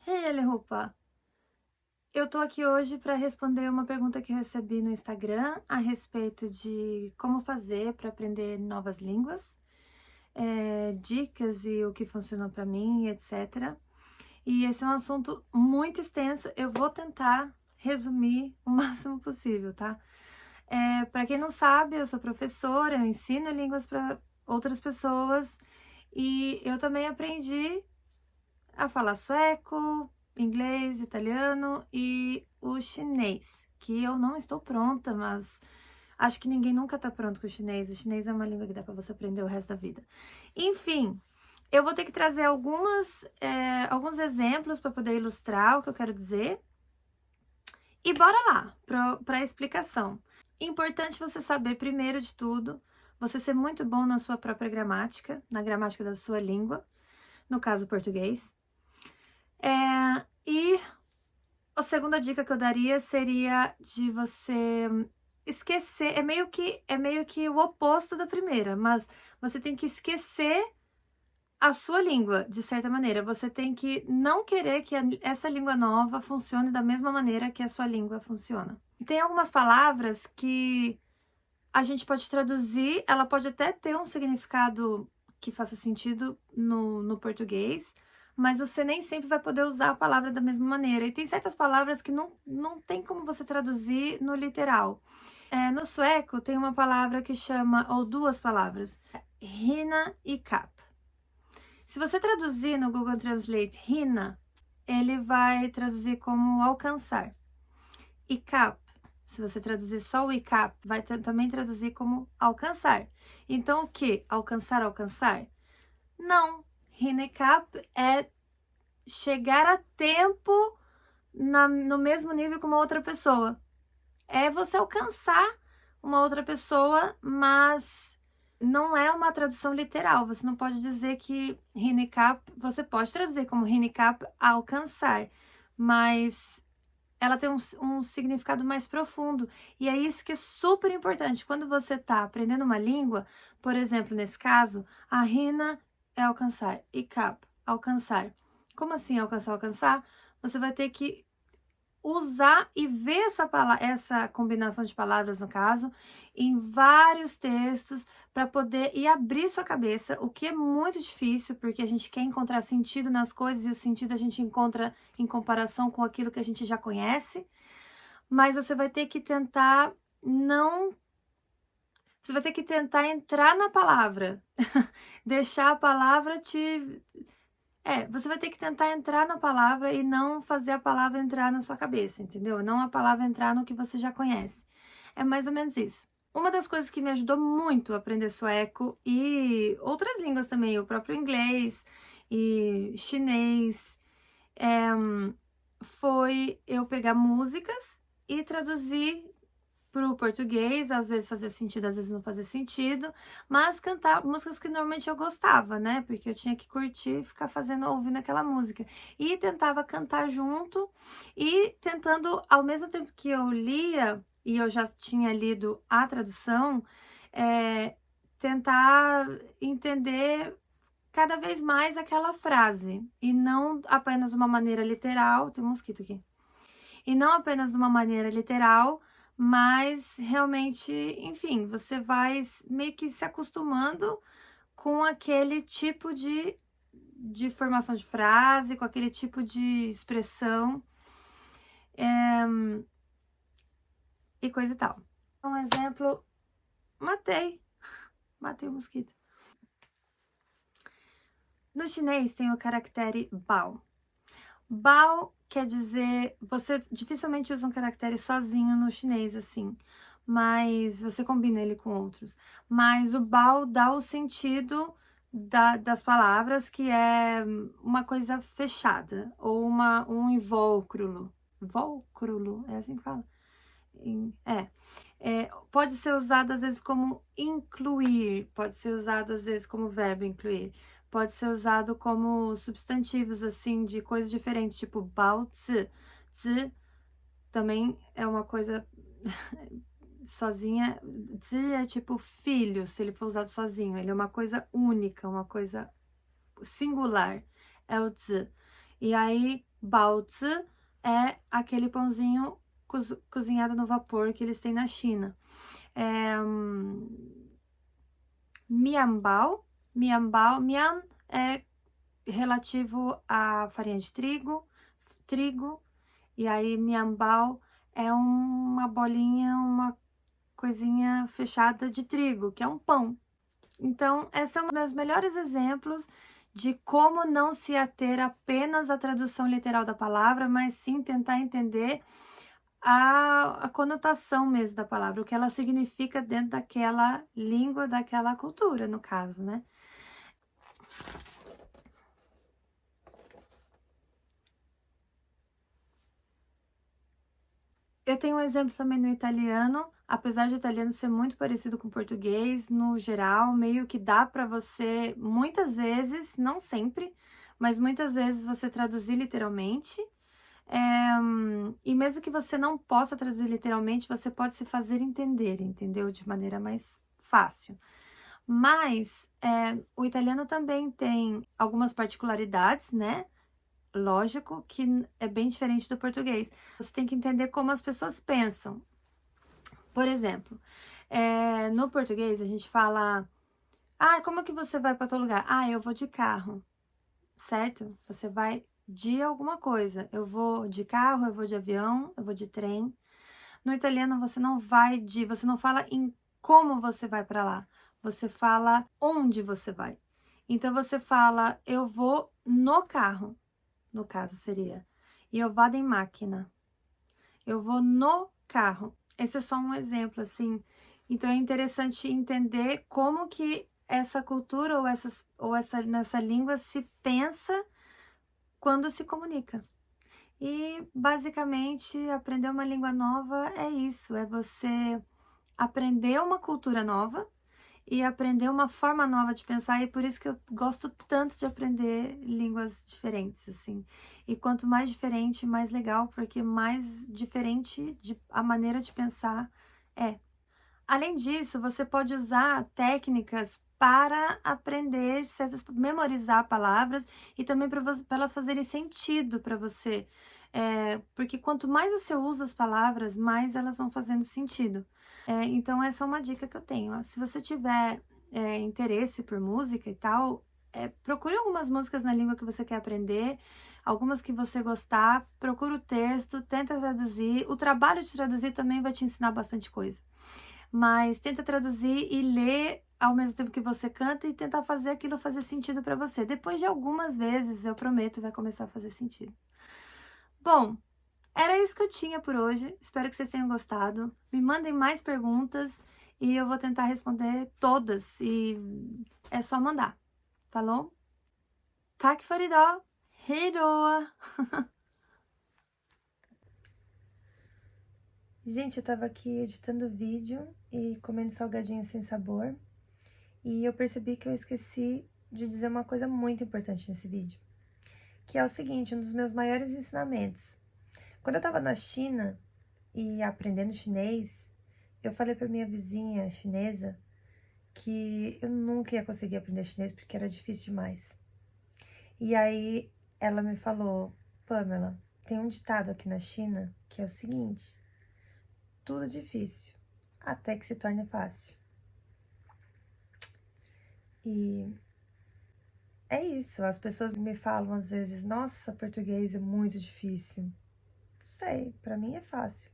Hey, Alehupa! Eu tô aqui hoje para responder uma pergunta que eu recebi no Instagram a respeito de como fazer para aprender novas línguas, dicas e o que funcionou para mim, etc. E esse é um assunto muito extenso, eu vou tentar resumir o máximo possível, tá? Para quem não sabe, eu sou professora, eu ensino línguas para outras pessoas e eu também aprendi a falar sueco, inglês, italiano e o chinês, que eu não estou pronta, mas acho que ninguém nunca tá pronto com o chinês. O chinês é uma língua que dá para você aprender o resto da vida. Enfim, eu vou ter que trazer alguns exemplos para poder ilustrar o que eu quero dizer. E bora lá para a explicação. Importante você saber, primeiro de tudo, você ser muito bom na sua própria gramática, na gramática da sua língua, no caso português. E a segunda dica que eu daria seria de você esquecer, é meio que o oposto da primeira, mas você tem que esquecer a sua língua, de certa maneira. Você tem que não querer que essa língua nova funcione da mesma maneira que a sua língua funciona. Tem algumas palavras que a gente pode traduzir, ela pode até ter um significado que faça sentido no português, mas você nem sempre vai poder usar a palavra da mesma maneira. E tem certas palavras que não tem como você traduzir no literal. No sueco tem uma palavra que chama, ou duas palavras, rina e kap. Se você traduzir no Google Translate rina, ele vai traduzir como alcançar. E kap, se você traduzir só o ICAP, vai também traduzir como alcançar. Então, o que? Alcançar, alcançar? Não. Rinecap é chegar a tempo no mesmo nível que uma outra pessoa. É você alcançar uma outra pessoa, mas não é uma tradução literal. Você não pode dizer que Rinecap, você pode traduzir como Rinecap alcançar, mas ela tem um significado mais profundo. E é isso que é super importante. Quando você está aprendendo uma língua, por exemplo, nesse caso, a rina é alcançar e cap, alcançar. Como assim alcançar, alcançar? Você vai ter que usar e ver essa combinação de palavras, no caso, em vários textos para poder e abrir sua cabeça, o que é muito difícil, porque a gente quer encontrar sentido nas coisas e o sentido a gente encontra em comparação com aquilo que a gente já conhece, mas você vai ter que tentar não... Você vai ter que tentar entrar na palavra, deixar a palavra te... você vai ter que tentar entrar na palavra e não fazer a palavra entrar na sua cabeça, entendeu? Não a palavra entrar no que você já conhece. É mais ou menos isso. Uma das coisas que me ajudou muito a aprender sueco e outras línguas também, o próprio inglês e chinês, foi eu pegar músicas e traduzir para o português, às vezes fazia sentido, às vezes não fazia sentido, mas cantar músicas que normalmente eu gostava, né? Porque eu tinha que curtir e ficar ouvindo aquela música. E tentava cantar junto e tentando, ao mesmo tempo que eu lia, e eu já tinha lido a tradução, tentar entender cada vez mais aquela frase, e não apenas de uma maneira literal, tem um mosquito aqui, e não apenas de uma maneira literal, mas realmente, enfim, você vai meio que se acostumando com aquele tipo de formação de frase, com aquele tipo de expressão, e coisa e tal. Um exemplo, matei o mosquito. No chinês tem o caractere bao. Bao quer dizer, você dificilmente usa um caractere sozinho no chinês, assim, mas você combina ele com outros. Mas o bao dá o sentido das palavras, que é uma coisa fechada, ou um invólucro. Invólucro, é assim que fala? Pode ser usado às vezes como incluir, pode ser usado às vezes como verbo incluir, pode ser usado como substantivos assim de coisas diferentes, tipo baozi. Zi também é uma coisa sozinha. Zi é tipo filho, se ele for usado sozinho, ele é uma coisa única, uma coisa singular, é o zi. E aí Baozi é aquele pãozinho cozinhado no vapor que eles têm na China. Mianbao, mian é relativo à farinha de trigo, e aí mianbao é uma bolinha, uma coisinha fechada de trigo, que é um pão. Então, esses são meus melhores exemplos de como não se ater apenas à tradução literal da palavra, mas sim tentar entender a conotação mesmo da palavra, o que ela significa dentro daquela língua, daquela cultura, no caso, né? Eu tenho um exemplo também no italiano, apesar de italiano ser muito parecido com português, no geral, meio que dá para você, muitas vezes, não sempre, mas muitas vezes você traduzir literalmente. E mesmo que você não possa traduzir literalmente, você pode se fazer entender, entendeu? De maneira mais fácil. Mas o italiano também tem algumas particularidades, né? Lógico que é bem diferente do português. Você tem que entender como as pessoas pensam. Por exemplo, no português a gente fala: ah, como é que você vai para todo lugar? Ah, eu vou de carro, certo? Você vai de alguma coisa. Eu vou de carro, eu vou de avião, eu vou de trem. No italiano você não vai de, você não fala em como você vai para lá. Você fala onde você vai. Então você fala: eu vou no carro. No caso seria io vado in macchina. Eu vou no carro. Esse é só um exemplo, assim. Então é interessante entender como que essa cultura nessa língua se pensa quando se comunica. E basicamente aprender uma língua nova é isso, é você aprender uma cultura nova e aprender uma forma nova de pensar, e por isso que eu gosto tanto de aprender línguas diferentes, assim. E quanto mais diferente, mais legal, porque mais diferente a maneira de pensar é. Além disso, você pode usar técnicas para aprender, memorizar palavras e também para elas fazerem sentido para você. Porque quanto mais você usa as palavras, mais elas vão fazendo sentido. Então, essa é uma dica que eu tenho. Ó. Se você tiver interesse por música e tal, procure algumas músicas na língua que você quer aprender, algumas que você gostar, procura o texto, tenta traduzir. O trabalho de traduzir também vai te ensinar bastante coisa. Mas tenta traduzir e ler ao mesmo tempo que você canta e tentar fazer aquilo fazer sentido para você. Depois de algumas vezes, eu prometo, vai começar a fazer sentido. Bom, era isso que eu tinha por hoje. Espero que vocês tenham gostado. Me mandem mais perguntas e eu vou tentar responder todas. E é só mandar. Falou? Tack för idag! Hej då! Gente, eu tava aqui editando vídeo e comendo salgadinho sem sabor. E eu percebi que eu esqueci de dizer uma coisa muito importante nesse vídeo. Que é o seguinte, um dos meus maiores ensinamentos. Quando eu tava na China e aprendendo chinês, eu falei pra minha vizinha chinesa que eu nunca ia conseguir aprender chinês porque era difícil demais. E aí ela me falou: Pamela, tem um ditado aqui na China que é o seguinte: tudo é difícil, até que se torne fácil. E é isso, as pessoas me falam às vezes: nossa, português é muito difícil. Não sei, pra mim é fácil.